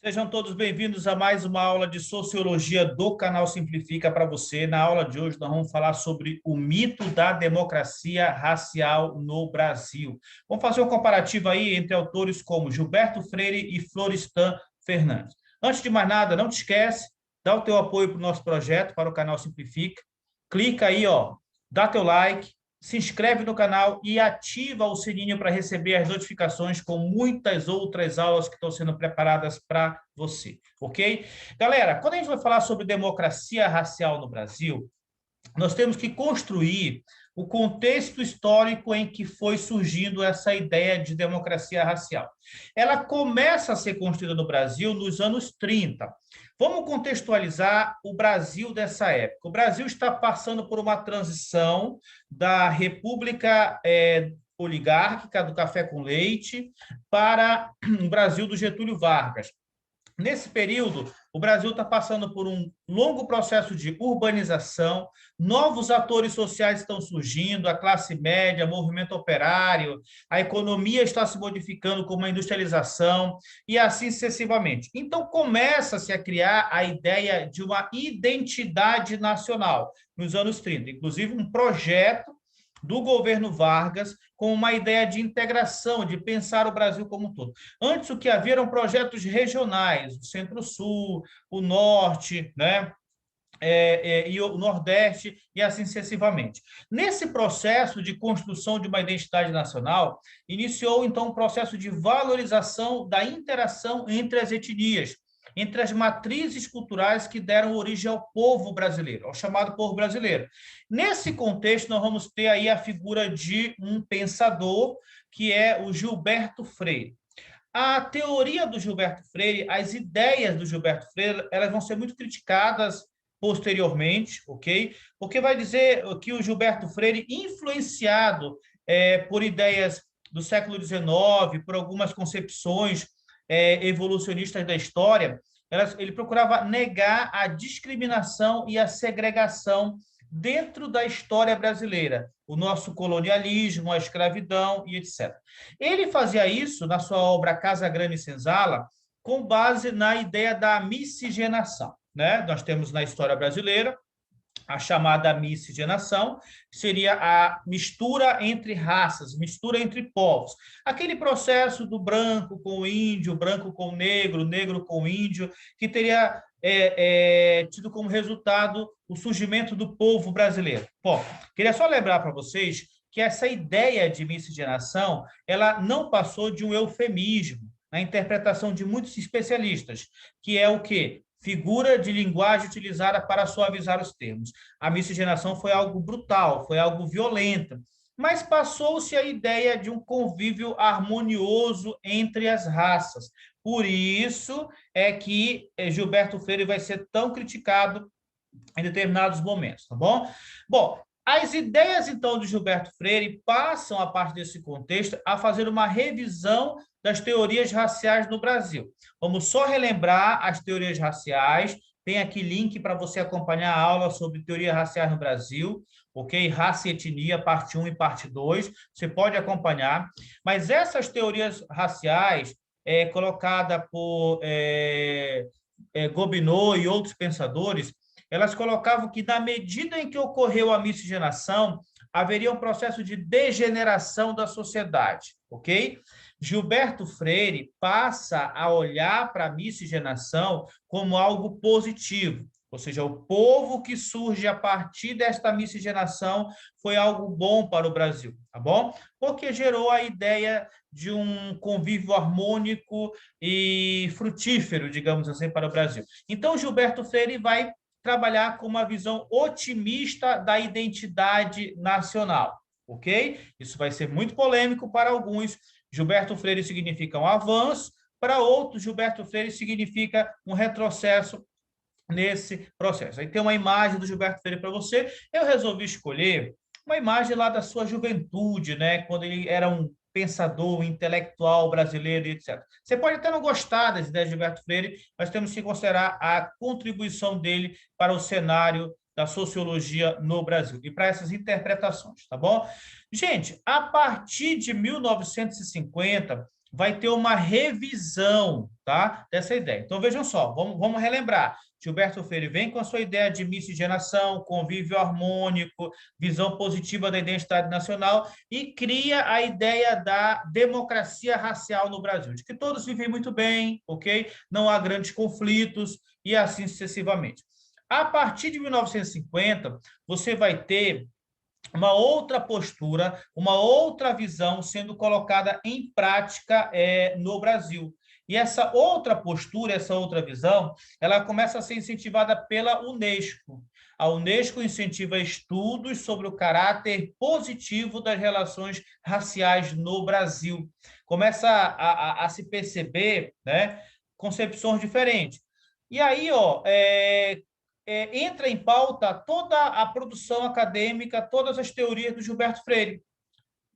Sejam todos bem-vindos a mais uma aula de Sociologia do canal Simplifica para você. Na aula de hoje, nós vamos falar sobre o mito da democracia racial no Brasil. Vamos fazer um comparativo aí entre autores como Gilberto Freire e Florestan Fernandes. Antes de mais nada, não te esquece, dá o teu apoio para o nosso projeto, para o canal Simplifica. Clica aí, ó, dá teu like, se inscreve no canal e ativa o sininho para receber as notificações com muitas outras aulas que estão sendo preparadas para você, ok? Galera, quando a gente vai falar sobre democracia racial no Brasil, nós temos que construir o contexto histórico em que foi surgindo essa ideia de democracia racial. Ela começa a ser construída no Brasil nos anos 30. Vamos contextualizar o Brasil dessa época. O Brasil está passando por uma transição da República oligárquica do café com leite para o Brasil do Getúlio Vargas. Nesse período, o Brasil está passando por um longo processo de urbanização, novos atores sociais estão surgindo, a classe média, o movimento operário, a economia está se modificando com uma industrialização e assim sucessivamente. Então, começa-se a criar a ideia de uma identidade nacional nos anos 30, inclusive um projeto do governo Vargas com uma ideia de integração, de pensar o Brasil como um todo. Antes, o que havia eram projetos regionais, o Centro-Sul, o Norte, né? E o Nordeste, e assim sucessivamente. Nesse processo de construção de uma identidade nacional, iniciou, então, um processo de valorização da interação entre as etnias, entre as matrizes culturais que deram origem ao povo brasileiro, ao chamado povo brasileiro. Nesse contexto, nós vamos ter aí a figura de um pensador, que é o Gilberto Freire. A teoria do Gilberto Freire, as ideias do Gilberto Freire, elas vão ser muito criticadas posteriormente, ok? Porque vai dizer que o Gilberto Freire, influenciado por ideias do século XIX, por algumas concepções evolucionistas da história, ele procurava negar a discriminação e a segregação dentro da história brasileira, o nosso colonialismo, a escravidão e etc. Ele fazia isso na sua obra Casa Grande e Senzala, com base na ideia da miscigenação, né? Nós temos na história brasileira a chamada miscigenação, que seria a mistura entre raças, mistura entre povos. Aquele processo do branco com o índio, branco com o negro, negro com o índio, que teria tido como resultado o surgimento do povo brasileiro. Bom, queria só lembrar para vocês que essa ideia de miscigenação, ela não passou de um eufemismo na interpretação de muitos especialistas, que é o quê? Figura de linguagem utilizada para suavizar os termos. A miscigenação foi algo brutal, foi algo violento, mas passou-se a ideia de um convívio harmonioso entre as raças. Por isso é que Gilberto Freire vai ser tão criticado em determinados momentos, tá bom? Bom, as ideias, então, de Gilberto Freire passam, a partir desse contexto, a fazer uma revisão das teorias raciais no Brasil. Vamos só relembrar as teorias raciais. Tem aqui link para você acompanhar a aula sobre teorias raciais no Brasil, ok? Raça e etnia, parte 1 e parte 2. Você pode acompanhar. Mas essas teorias raciais, colocada por Gobineau e outros pensadores, elas colocavam que, na medida em que ocorreu a miscigenação, haveria um processo de degeneração da sociedade, ok? Gilberto Freire passa a olhar para a miscigenação como algo positivo, ou seja, o povo que surge a partir desta miscigenação foi algo bom para o Brasil, tá bom? Porque gerou a ideia de um convívio harmônico e frutífero, digamos assim, para o Brasil. Então, Gilberto Freire vai trabalhar com uma visão otimista da identidade nacional, ok? Isso vai ser muito polêmico para alguns. Gilberto Freire significa um avanço, para outros, Gilberto Freire significa um retrocesso nesse processo. Aí tem uma imagem do Gilberto Freire para você. Eu resolvi escolher uma imagem lá da sua juventude, né? Quando ele era um pensador, um intelectual brasileiro, etc. Você pode até não gostar das ideias de Gilberto Freire, mas temos que considerar a contribuição dele para o cenário da sociologia no Brasil e para essas interpretações, tá bom? Gente, a partir de 1950, vai ter uma revisão, tá, dessa ideia. Então, vejam só, vamos relembrar. Gilberto Freire vem com a sua ideia de miscigenação, convívio harmônico, visão positiva da identidade nacional e cria a ideia da democracia racial no Brasil, de que todos vivem muito bem, ok? Não há grandes conflitos e assim sucessivamente. A partir de 1950, você vai ter uma outra postura, uma outra visão sendo colocada em prática no Brasil. E essa outra postura, essa outra visão, ela começa a ser incentivada pela Unesco. A Unesco incentiva estudos sobre o caráter positivo das relações raciais no Brasil. Começa a se perceber, né, concepções diferentes. E aí, entra em pauta toda a produção acadêmica, todas as teorias do Gilberto Freire.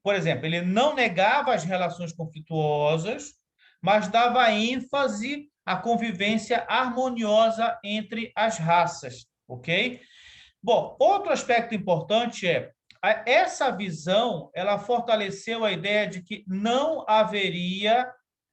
Por exemplo, ele não negava as relações conflituosas, mas dava ênfase à convivência harmoniosa entre as raças, ok? Bom, outro aspecto importante é essa visão, ela fortaleceu a ideia de que não haveria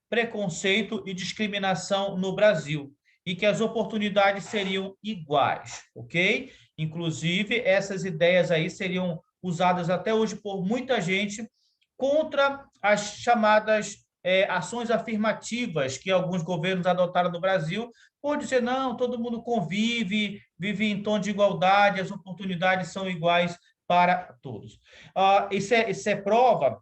preconceito e discriminação no Brasil e que as oportunidades seriam iguais, ok? Inclusive, essas ideias aí seriam usadas até hoje por muita gente contra as chamadas ações afirmativas que alguns governos adotaram no Brasil, por dizer, não, todo mundo convive, vive em tom de igualdade, as oportunidades são iguais para todos. Isso é prova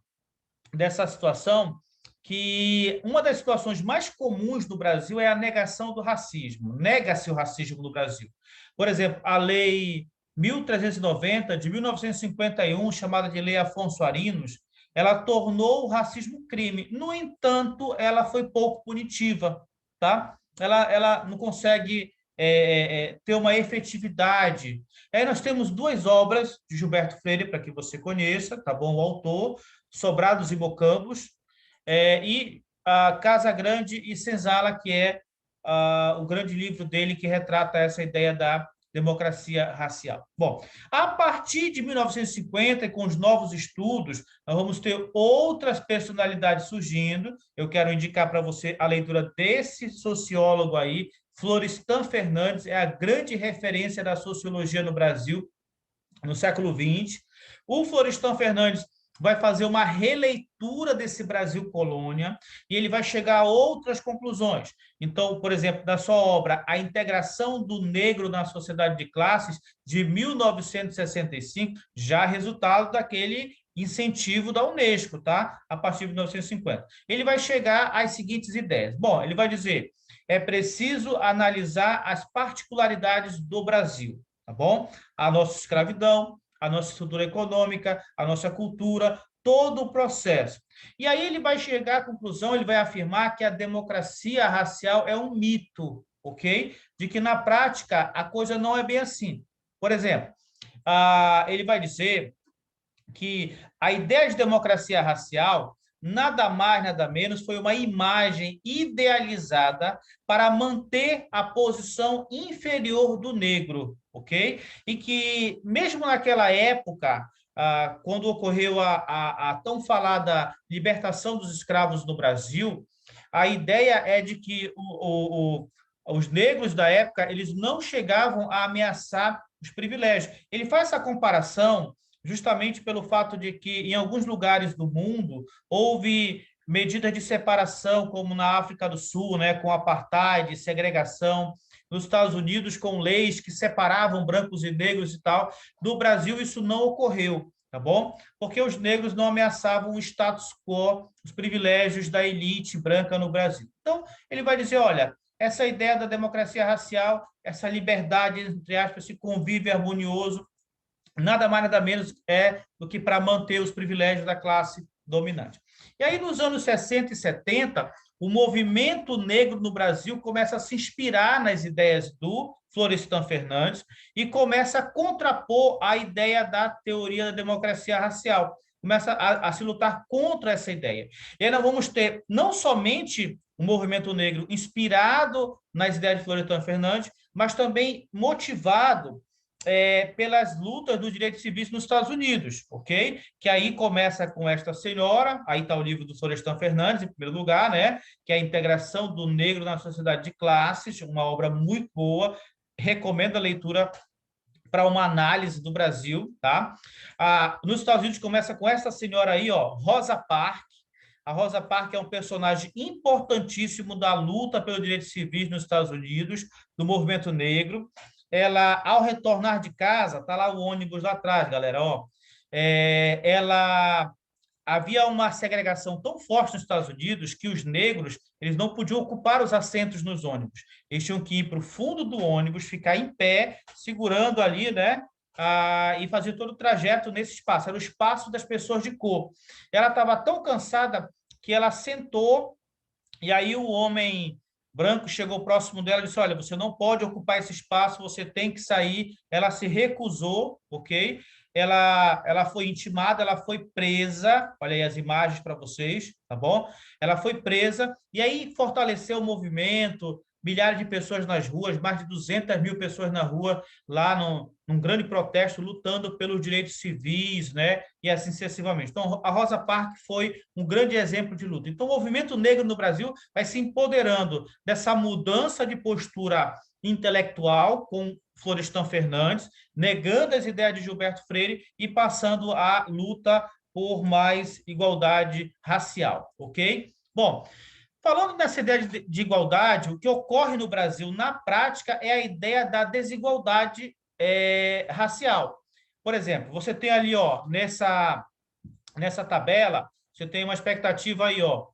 dessa situação que uma das situações mais comuns no Brasil é a negação do racismo. Nega-se o racismo no Brasil. Por exemplo, a Lei 1390, de 1951, chamada de Lei Afonso Arinos, ela tornou o racismo crime. No entanto, ela foi pouco punitiva, tá? Ela não consegue ter uma efetividade. Aí nós temos duas obras de Gilberto Freire, para que você conheça, tá bom? O autor, Sobrados e Mocambos, e a Casa Grande e Senzala, que é o grande livro dele que retrata essa ideia da democracia racial. Bom, a partir de 1950, com os novos estudos, nós vamos ter outras personalidades surgindo. Eu quero indicar para você a leitura desse sociólogo aí, Florestan Fernandes, é a grande referência da sociologia no Brasil no século XX. O Florestan Fernandes vai fazer uma releitura desse Brasil colônia e ele vai chegar a outras conclusões. Então, por exemplo, na sua obra A Integração do Negro na Sociedade de Classes, de 1965, já resultado daquele incentivo da Unesco, tá? A partir de 1950. Ele vai chegar às seguintes ideias. Bom, ele vai dizer: é preciso analisar as particularidades do Brasil, tá bom? A nossa escravidão, a nossa estrutura econômica, a nossa cultura, todo o processo. E aí ele vai chegar à conclusão, ele vai afirmar que a democracia racial é um mito, ok? De que, na prática, a coisa não é bem assim. Por exemplo, ele vai dizer que a ideia de democracia racial nada mais, nada menos, foi uma imagem idealizada para manter a posição inferior do negro, ok? E que, mesmo naquela época, quando ocorreu a tão falada libertação dos escravos no Brasil, a ideia é de que os negros da época eles não chegavam a ameaçar os privilégios. Ele faz essa comparação justamente pelo fato de que, em alguns lugares do mundo, houve medidas de separação, como na África do Sul, né, com apartheid, segregação, nos Estados Unidos, com leis que separavam brancos e negros e tal. No Brasil, isso não ocorreu, tá bom? Porque os negros não ameaçavam o status quo, os privilégios da elite branca no Brasil. Então, ele vai dizer, olha, essa ideia da democracia racial, essa liberdade, entre aspas, esse convívio harmonioso, nada mais, nada menos do que para manter os privilégios da classe dominante. E aí, nos anos 60 e 70, o movimento negro no Brasil começa a se inspirar nas ideias do Florestan Fernandes e começa a contrapor a ideia da teoria da democracia racial. Começa a se lutar contra essa ideia. E aí nós vamos ter não somente o movimento negro inspirado nas ideias de Florestan Fernandes, mas também motivado pelas lutas dos direitos civis nos Estados Unidos, ok? Que aí começa com esta senhora, aí está o livro do Florestan Fernandes, em primeiro lugar, né? Que é a integração do negro na sociedade de classes, uma obra muito boa, recomendo a leitura para uma análise do Brasil, tá? Nos Estados Unidos começa com essa senhora aí, ó, Rosa Parks. A Rosa Parks é um personagem importantíssimo da luta pelos direitos civis nos Estados Unidos, do movimento negro. Ela, ao retornar de casa, tá lá o ônibus lá atrás, galera, ó. Ela havia uma segregação tão forte nos Estados Unidos que os negros eles não podiam ocupar os assentos nos ônibus. Eles tinham que ir para o fundo do ônibus, ficar em pé, segurando ali, né? E fazer todo o trajeto nesse espaço. Era o espaço das pessoas de cor. Ela estava tão cansada que ela sentou, e aí o homem branco chegou próximo dela e disse, olha, você não pode ocupar esse espaço, você tem que sair. Ela se recusou, ok? Ela foi intimada, ela foi presa, olha aí as imagens para vocês, tá bom? Ela foi presa, e aí fortaleceu o movimento, milhares de pessoas nas ruas, mais de 200 mil pessoas na rua, lá num grande protesto, lutando pelos direitos civis, né? E assim sucessivamente. Então, a Rosa Parks foi um grande exemplo de luta. Então, o movimento negro no Brasil vai se empoderando dessa mudança de postura intelectual com Florestan Fernandes, negando as ideias de Gilberto Freire e passando a luta por mais igualdade racial, ok? Bom, falando nessa ideia de igualdade, o que ocorre no Brasil na prática é a ideia da desigualdade racial. Por exemplo, você tem ali, ó, nessa tabela, você tem uma expectativa aí, ó,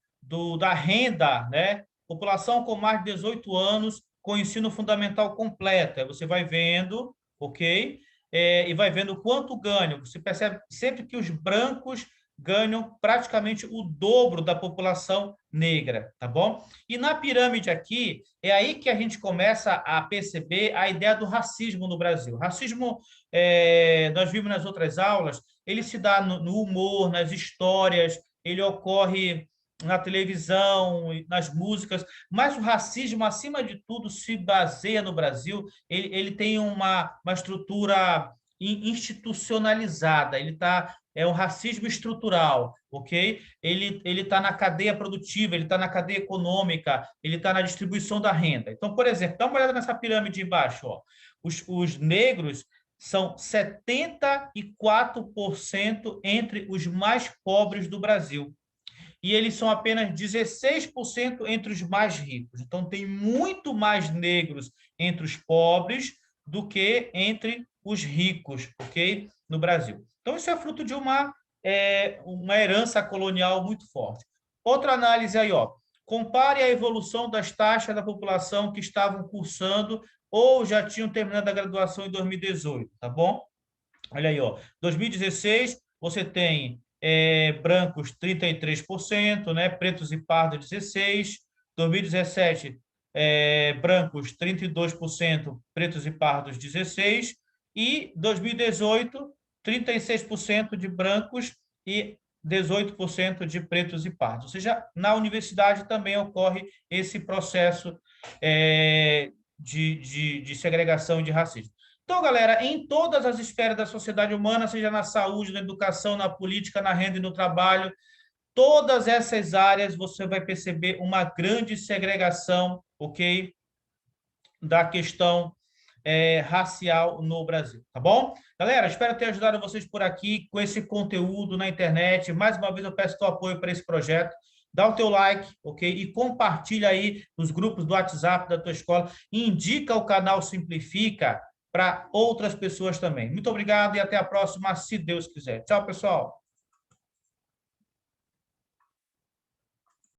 da renda, né? População com mais de 18 anos com ensino fundamental completo. Aí você vai vendo, ok? E vai vendo quanto ganham. Você percebe sempre que os brancos ganham praticamente o dobro da população negra, tá bom? E na pirâmide aqui, é aí que a gente começa a perceber a ideia do racismo no Brasil. O racismo, nós vimos nas outras aulas, ele se dá no humor, nas histórias, ele ocorre na televisão, nas músicas, mas o racismo, acima de tudo, se baseia no Brasil, ele tem uma estrutura institucionalizada, é um racismo estrutural, ok? Ele está na cadeia produtiva, ele está na cadeia econômica, ele está na distribuição da renda. Então, por exemplo, dá uma olhada nessa pirâmide embaixo, ó. Os negros são 74% entre os mais pobres do Brasil. E eles são apenas 16% entre os mais ricos. Então, tem muito mais negros entre os pobres do que entre os ricos, ok? No Brasil. Então, isso é fruto de uma herança colonial muito forte. Outra análise aí, ó. Compare a evolução das taxas da população que estavam cursando ou já tinham terminado a graduação em 2018, tá bom? Olha aí, ó. 2016, você tem brancos 33%, né? Pretos e pardos 16%. 2017, brancos 32%, pretos e pardos 16%. E 2018, 36% de brancos e 18% de pretos e pardos. Ou seja, na universidade também ocorre esse processo de segregação e de racismo. Então, galera, em todas as esferas da sociedade humana, seja na saúde, na educação, na política, na renda e no trabalho, todas essas áreas você vai perceber uma grande segregação, ok? Da questão racial no Brasil, tá bom? Galera, espero ter ajudado vocês por aqui com esse conteúdo na internet. Mais uma vez eu peço teu apoio para esse projeto. Dá o teu like, ok? E compartilha aí nos grupos do WhatsApp da tua escola. Indica o canal Simplifica para outras pessoas também. Muito obrigado e até a próxima, se Deus quiser. Tchau, pessoal.